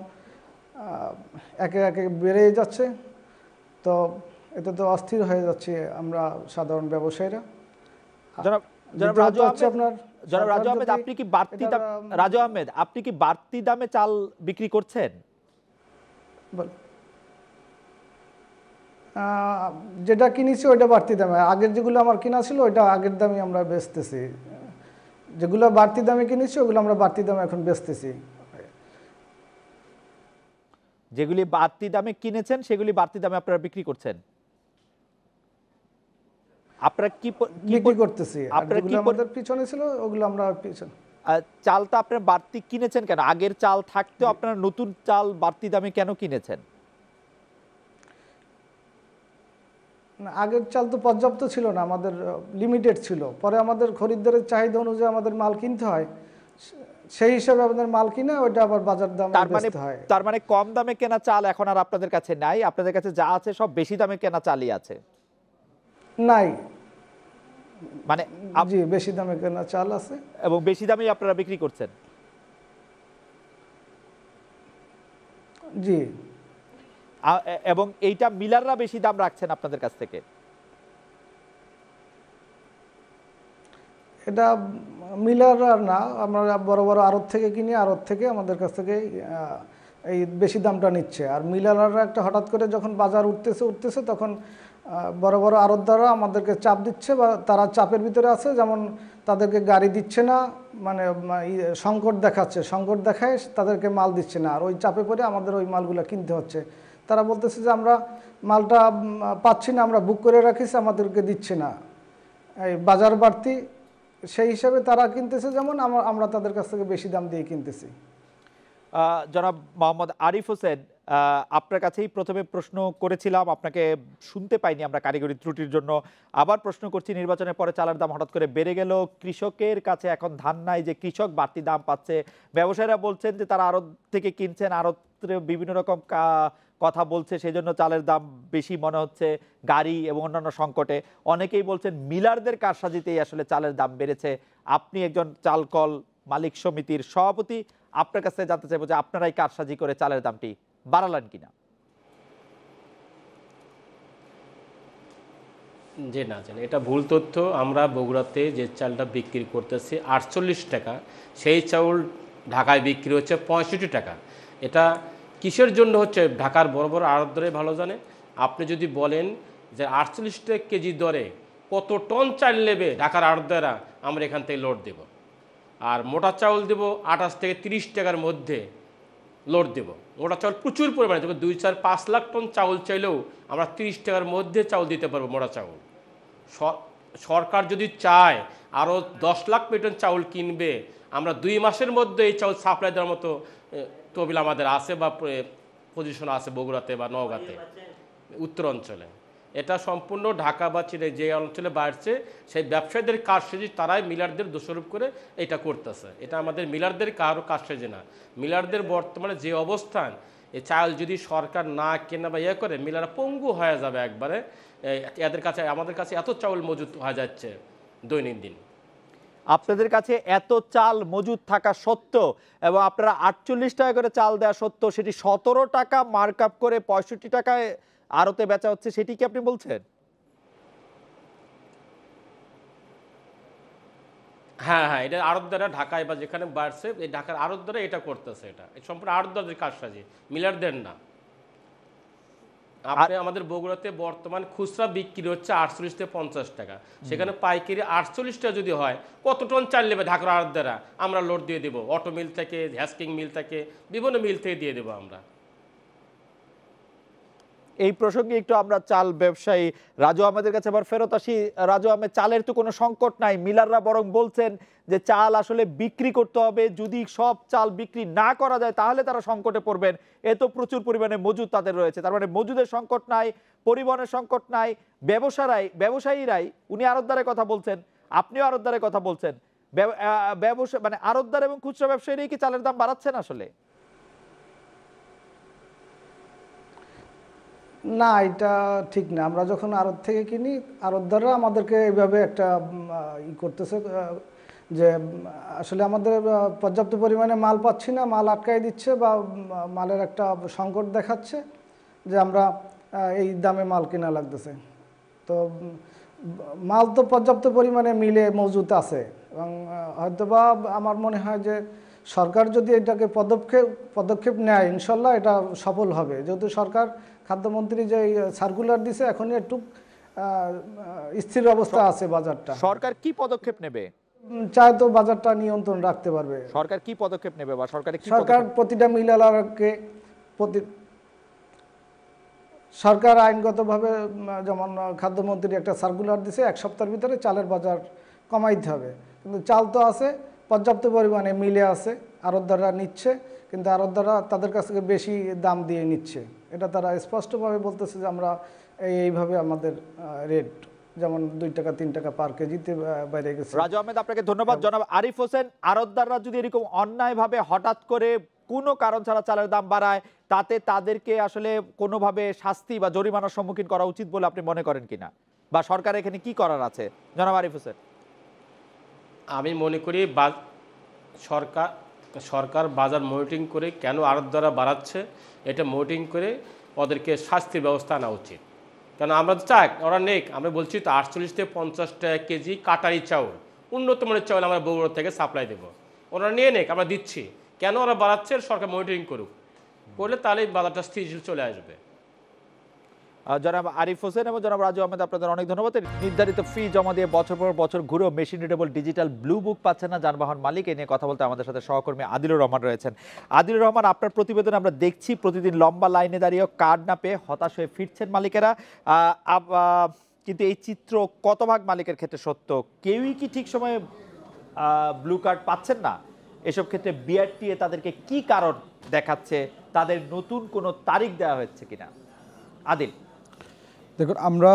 একে একে বেড়েই যাচ্ছে, তো এতে তো অস্থির হয়ে যাচ্ছে আমরা সাধারণ ব্যবসায়ীরা। জনাব দ্বিতীয়ত রাজু হচ্ছে আহমেদ, আপনার রাজু সরকার আহমেদ, যদি আপনি কি বাড়তি দাম, এটার, রাজু আহমেদ, আপনি কি বাড়তি দামে চাল বিক্রি করছেন? যেটা কিনেছি ওইটা বাড়তি দামে, আগের যেগুলো আমার কিনা ছিল ওইটা আগের দামে আমরা বেচতেছি, যেগুলো বাড়তি দামে কিনেছি ওগুলো আমরা বাড়তি দামে এখন বেচতেছি। যেগুলি বাড়তি দামে কিনেছেন সেগুলি বাড়তি দামে আপনারা বিক্রি করছেন? আপনারা বিক্রি করতেছি, আর আপনারা যেগুলো আমাদের পিছনে ছিল ওগুলো আমরা পিছনে। চালটা আপনারা বাড়তি কিনেছেন কেন? আগের চাল থাকতেও আপনারা নতুন চাল বাড়তি দামে কেন কিনেছেন? আগের চাল তো পর্যাপ্ত ছিল না, আমাদের লিমিটেড ছিল, পরে আমাদের খরিদ্দারের চাহিদা অনুযায়ী আমাদের মাল কিনতে হয়, সেই হিসাবে আমাদের মাল কিনে ওইটা আবার বাজার দামে বেচতে হয়। তার মানে কম দামে কেনা চাল এখন আর আপনাদের কাছে নাই, আপনাদের কাছে যা আছে সব বেশি দামে কেনা চালই আছে? নাই, মানে জি বেশি দামে কেনা চাল আছে, এবং বেশি দামেই আপনারা বিক্রি করছেন? জি। এবং এইটা মিলাররা বেশি দাম রাখছেন আপনাদের কাছ থেকে? এটা মিলার আর না, আমরা বড় বড় আড়ত থেকে কিনি, আড়ত থেকে আমাদের কাছ থেকে এই বেশি দামটা নিচ্ছে। আর মিলাররা একটা হঠাৎ করে যখন বাজার উঠতেছে তখন বড় বড় আড়তদাররা আমাদেরকে চাপ দিচ্ছে, বা তারা চাপের ভিতরে আছে, যেমন তাদেরকে গাড়ি দিচ্ছে না, মানে সংকট দেখায় তাদেরকে মাল দিচ্ছে না, আর ওই চাপে পড়ে আমাদের ওই মালগুলো কিনতে হচ্ছে। তারা বলতেছে যে আমরা মালটা পাচ্ছি না, আমরা বুক করে রাখিছি, আমাদেরকে দিচ্ছে না, এই বাজার বাড়তি, সেই হিসাবে তারা কিনতেছে, যেমন আমরা তাদের কাছ থেকে বেশি দাম দিয়ে কিনতেছি। জনাব মোহাম্মদ আরিফ হোসেন, আপনার কাছেই প্রথমে প্রশ্ন করেছিলাম, আপনাকে শুনতে পাইনি আমরা কারিগরি ত্রুটির জন্য। আবার প্রশ্ন করছি, নির্বাচনের পরে চালের দাম হঠাৎ করে বেড়ে গেল, কৃষকের কাছে এখন ধান নাই, যে কৃষক বাড়তি দাম পাচ্ছে, ব্যবসায়ীরা বলছেন যে তারা আড়ত থেকে কিনছেন, আড়তে বিভিন্ন রকম কথা বলছে, সেই জন্য চালের দাম বেশি মনে হচ্ছে, গাড়ি এবং অন্যান্য সংকটে। অনেকেই বলছেন মিলারদের কারসাজিতেই আসলে চালের দাম বেড়েছে। আপনি একজন চালকল মালিক সমিতির সভাপতি, আপনার কাছে জানতে চাইবো যে আপনারাই কারসাজি করে চালের দামটি বাড়ালেন কিনা? যে না জানি, এটা ভুল তথ্য। আমরা বগুড়াতে যে চালটা বিক্রি করতেছি 48 টাকা, সেই চাউল ঢাকায় বিক্রি হচ্ছে 65 টাকা। এটা কিসের জন্য হচ্ছে ঢাকার বড় বড় আড়তদারে ভালো জানে। আপনি যদি বলেন যে 48 টাকা কেজি দরে কত টন চাল নেবে ঢাকার আড়তদারেরা, আমরা এখান থেকে লোড দেব। আর মোটা চাউল দেব 28 থেকে 30 টাকার মধ্যে লোড দেব। মোটা চাউল প্রচুর পরিমাণে, যখন 2-4-5 লাখ টন চাউল চাইলেও আমরা 30 টাকার মধ্যে চাউল দিতে পারবো মোটা চাউল। সরকার যদি চায় আরও 10 লাখ মেট্রিক টন চাউল কিনবে, আমরা 2 মাসের মধ্যে এই চাউল সাপ্লাই দেওয়ার মতো তহবিল আমাদের আছে, বা পজিশন আছে বগুড়াতে বা নওগাঁতে, উত্তর অঞ্চলে। এটা সম্পূর্ণ ঢাকা বা যে অঞ্চলে বাড়ছে সেই ব্যবসায়ীদের কারসাজি, তারাই মিলারদের দোষারোপ করে এটা করতেছে। এটা আমাদের মিলারদের কারো কারসাজি না। মিলারদের বর্তমানে যে অবস্থান, এই চাল যদি সরকার না কেনা বা ইয়ে করে, মিলাররা পঙ্গু হয়ে যাবে একবারে। এদের কাছে, আমাদের কাছে এত চাউল মজুত হয়ে যাচ্ছে দৈনন্দিন। আপনাদের কাছে এত চাল মজুদ থাকা সত্ত্বেও এবং আপনারা 48 টাকা করে চাল দেওয়া সত্ত্বেও সেটি 17 টাকা মার্কআপ করে 65 টাকায় আড়তে বেচা হচ্ছে, সেটি কি আপনি বলছেন? হ্যাঁ হ্যাঁ, এটা আড়তদাররা ঢাকায় বা যেখানে বাড়ছে, এই ঢাকার আড়তদাররা এটা করতেছে। এটা সম্পূর্ণ আড়তদারদের কারসাজি, মিলারদের না। আপনি আমাদের বগুড়াতে বর্তমান খুচরা বিক্রি হচ্ছে 48 থেকে 50 টাকা, সেখানে পাইকারি 48 টাকা যদি হয়, কত টন চাল নেবে ঢাকার আড়তদাররা? আমরা লোড দিয়ে দেবো, অটো মিল থেকে, হ্যাসকিং মিল থেকে, বিভিন্ন মিল থেকে দিয়ে দেবো আমরা। এই প্রসঙ্গে একটু আমরা চাল ব্যবসায়ী রাজু আহমেদের কাছে আবার ফেরত আসি। রাজু আহমেদ, চালের তো কোনো সংকট নাই, মিলাররা বরং বলছেন যে চাল আসলে বিক্রি করতে হবে, যদি সব চাল বিক্রি না করা যায় তাহলে তারা সংকটে পড়বেন। এ তো প্রচুর পরিমাণে মজুদ তাদের রয়েছে, তার মানে মজুদের সংকট নাই, পরিবহনের সংকট নাই, ব্যবসায়ীরাই, উনি আড়তদারের কথা বলছেন, আপনিও আড়তদারের কথা বলছেন, ব্যবসা মানে আড়তদার এবং খুচরা ব্যবসায়ীরাই কি চালের দাম বাড়াচ্ছেন আসলে? না, এটা ঠিক না। আমরা যখন আড়ত থেকে কিনি, আড়তদাররা আমাদেরকে এইভাবে একটা করতেছে যে আসলে আমাদের পর্যাপ্ত পরিমাণে মাল পাচ্ছি না, মাল আটকাই দিচ্ছে, বা মালের একটা সংকট দেখাচ্ছে যে আমরা এই দামে মাল কেনা লাগতেছে। তো মাল তো পর্যাপ্ত পরিমাণে মিলে মজুত আছে, এবং হয়তোবা আমার মনে হয় যে সরকার যদি এটাকে পদক্ষেপ নেয়, ইনশাল্লাহ এটা সফল হবে। যেহেতু সরকার, খাদ্যমন্ত্রী যে সার্কুলার দিছে, এখনই একটু স্থির অবস্থা আছে বাজারটা। সরকার কি পদক্ষেপ নেবে? চায় তো বাজারটা নিয়ন্ত্রণ রাখতে পারবে। সরকার কি পদক্ষেপ নেবে, বা সরকার প্রতিটা মিলারকে সরকার আইনগতভাবে, যেমন খাদ্যমন্ত্রী একটা সার্কুলার দিছে, 1 সপ্তাহের ভিতরে চালের বাজার কমাইতে হবে। কিন্তু চাল তো আছে পর্যাপ্ত পরিমাণে, মিলে আছে, আড়তদাররা নিচ্ছে, কিন্তু আড়তদাররা তাদের কাছ থেকে বেশি দাম দিয়ে নিচ্ছে। এটা তারা স্পষ্টভাবে বলতেছে যে আমরা এইভাবে আমাদের রেট, যেমন 2 টাকা 3 টাকা পার কেজিতে বাইরে গেছে। রাজু আহমেদ, আপনাকে ধন্যবাদ। জনাব আরিফ হোসেন, আড়তদাররা যদি এরকম অন্যায়ভাবে হঠাৎ করে কোনো কারণ ছাড়া চালের দাম বাড়ায়, তাতে তাদেরকে আসলে কোনোভাবে শাস্তি বা জরিমানার সম্মুখীন করা উচিত বলে আপনি মনে করেন কিনা, বা সরকার এখানে কি করার আছে? জনাব আরিফ হোসেন। আমি মনে করি সরকার বাজার মনিটরিং করে কেন আড়তদাররা বাড়াচ্ছে, এটা মনিটরিং করে ওদেরকে শাস্তির ব্যবস্থা আনা উচিত। কেন আমরা তো চাই ওরা নেক, আমরা বলছি তো 48 থেকে 50 টাকা কেজি কাটারি চাউল উন্নত মানের চাউল আমরা বগুড়া থেকে সাপ্লাই দেবো, ওরা নিয়ে নেক, আমরা দিচ্ছি। কেন ওরা বাড়াচ্ছে? সরকার মনিটরিং করুক, করলে তাহলে বাজারটা স্থিতিশীল চলে আসবে। জনাব আরিফ হোসেন এবং জনাব রাজু আহমেদ, আপনাদের অনেক ধন্যবাদ। নির্ধারিত ফি জমা দিয়ে বছর পর বছর ঘুরেও machine readable digital blue book পাচ্ছেন না যানবাহন মালিক। এ নিয়ে কথা বলতে আমাদের সাথে সহকর্মী আদিলুর রহমান রয়েছেন। আদিলুর রহমান, আপনার প্রতিবেদন আমরা দেখছি প্রতিদিন লম্বা লাইনে দাঁড়িয়েও কার্ড না পেয়ে হতাশ হয়ে ফিরছেন মালিকেরা। কিন্তু এই চিত্র কত ভাগ মালিকের ক্ষেত্রে সত্য? কেউই কি ঠিক সময়ে ব্লু কার্ড পাচ্ছেন না? এসব ক্ষেত্রে বিআরটিএ তাদেরকে কি কারণ দেখাচ্ছে? তাদের নতুন কোনো তারিখ দেওয়া হয়েছে কিনা? আদিল। দেখুন, আমরা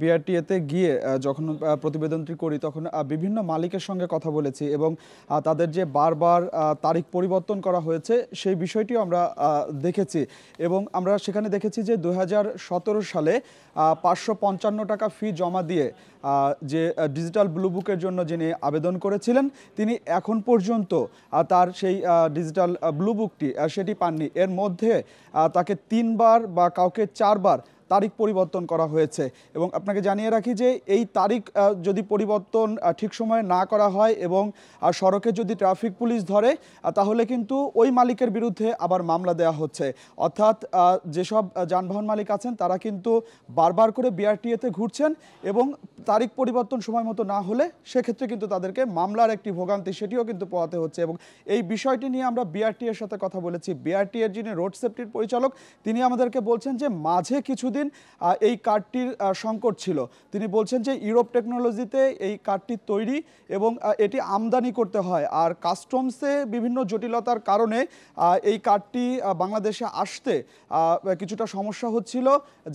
বিআরটিএতে গিয়ে যখন প্রতিবেদনটি করি তখন বিভিন্ন মালিকের সঙ্গে কথা বলেছি এবং তাদের যে বারবার তারিখ পরিবর্তন করা হয়েছে সেই বিষয়টিও আমরা দেখেছি এবং আমরা সেখানে দেখেছি যে 2017 সালে 555 টাকা ফি জমা দিয়ে যে ডিজিটাল ব্লু বুকের জন্য যিনি আবেদন করেছিলেন তিনি এখন পর্যন্ত তার সেই ডিজিটাল ব্লু বুকটি সেটি পাননি। এর মধ্যে তাকে 3 বার বা কাউকে 4 বার তারিখ পরিবর্তন করা হয়েছে এবং আপনাকে জানিয়ে রাখি যে এই তারিখ যদি পরিবর্তন ঠিক সময়ে না করা হয় এবং সড়কে যদি ট্রাফিক পুলিশ ধরে তাহলে কিন্তু ওই মালিকের বিরুদ্ধে আবার মামলা দেওয়া হচ্ছে। অর্থাৎ যেসব যানবাহন মালিক আছেন তারা কিন্তু বারবার করে বিআরটিএতে ঘুরছেন এবং তারিখ পরিবর্তন সময় মতো না হলে সেক্ষেত্রে কিন্তু তাদেরকে মামলার একটি ভোগান্তি সেটিও কিন্তু পোহাতে হচ্ছে এবং এই বিষয়টি নিয়ে আমরা বিআরটিএর সাথে কথা বলেছি। বিআরটিএর যিনি রোড সেফটির পরিচালক তিনি আমাদেরকে বলছেন যে মাঝে কিছুদিন এই কার্ডটির সংকট ছিল। তিনি বলছেন যে ইউরোপ টেকনোলজিতে এই কার্ডটি তৈরি এবং এটি আমদানি করতে হয় আর কাস্টমসে বিভিন্ন জটিলতার কারণে এই কার্ডটি বাংলাদেশে আসতে কিছুটা সমস্যা হচ্ছিল,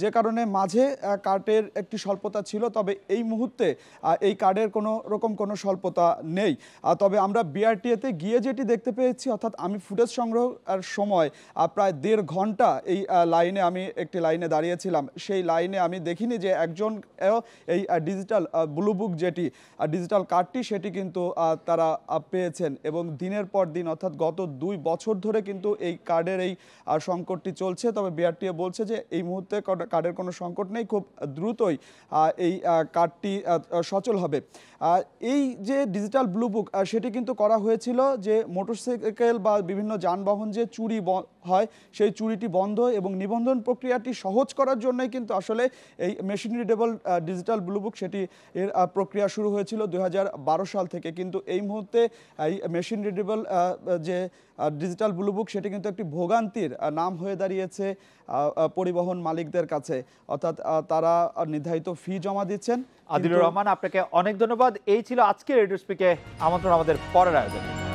যে কারণে মাঝে কার্ডের একটি স্বল্পতা ছিল। তবে এই মুহূর্তে এই কার্ডের কোনো স্বল্পতা নেই। তবে আমরা বিআরটিএতে গিয়ে যেটি দেখতে পেয়েছি, অর্থাৎ আমি ফুটেজ সংগ্রহের সময় প্রায় 1.5 ঘন্টা এই লাইনে আমি একটি লাইনে দাঁড়িয়েছিলাম। সেই লাইনে আমি দেখিনি যে একজন এই ডিজিটাল ব্লু বুক যেটি ডিজিটাল কার্ডটি সেটি কিন্তু তারা পেয়েছেন এবং দিনের পর দিন অর্থাৎ গত 2 বছর ধরে কিন্তু এই কার্ডের এই সংকটটি চলছে। তবে বিআরটিএ বলছে যে এই মুহূর্তে কার্ডের কোনো সংকট নেই, খুব দ্রুতই এই কার্ডটি সচল হবে। এই যে ডিজিটাল ব্লু বুক সেটি কিন্তু করা হয়েছিল যে মোটরসাইকেল বা বিভিন্ন যানবাহন যে চুরি হয় সেই চুরিটি বন্ধ এবং নিবন্ধন প্রক্রিয়াটি সহজ করার জন্যই কিন্তু আসলে এই machine readable digital blue book সেটি এর প্রক্রিয়া শুরু হয়েছিল 2012 সাল থেকে। কিন্তু এই মুহূর্তে এই মেশিন রিডেবল যে ডিজিটাল ব্লু বুক সেটি কিন্তু একটি ভোগান্তির নাম হয়ে দাঁড়িয়েছে পরিবহন মালিকদের কাছে। অর্থাৎ তারা নির্ধারিত ফি জমা দিচ্ছেন। আদিলুর রহমান, আপনাকে অনেক ধন্যবাদ। এই ছিল আজকের রেডিও স্পিকে আমন্ত্রণ আমাদের পরের আয়োজনে।